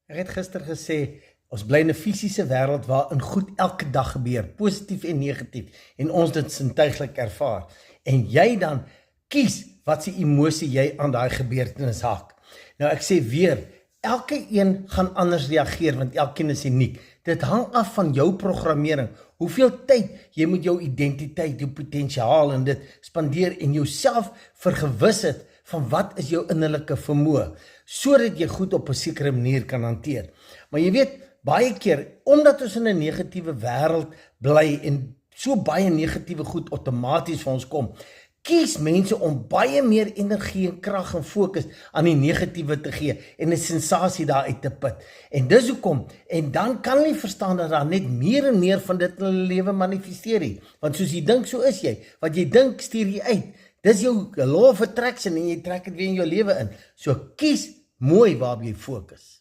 Ek het gister gesê, ons bly in 'n fisiese wêreld waarin goed elke dag gebeur, positief en negatief, en ons dit sintuiglik ervaar. En jy dan kies wat se emosie jy aan daai gebeurtenis hak. Nou ek sê weer, elke een gaan anders reageer, want elkeen is uniek. Dit hang af van jou programmering, hoeveel tyd jy met jou identiteit, jou potensiaal en dit spandeer en jouself vergewis het van wat is jou innerlike vermoë, sodat jy goed op 'n sekere manier kan hanteer. Maar jy weet, baie keer, omdat ons in 'n negatiewe wêreld bly en so baie negatiewe goed outomaties vir ons kom, kies mense om baie meer energie en krag en fokus aan die negatiewe te gee en 'n sensasie daaruit te put. En dis hoekom, en dan kan hulle verstaan dat daar net meer en meer van dit in hulle lewe manifesteer nie. Want soos jy dink, so is jy. Wat jy dink, stuur jy uit. Dis jou law of attraction en jy trek dit weer in jou lewe in. So kies mooi waarop jy fokus.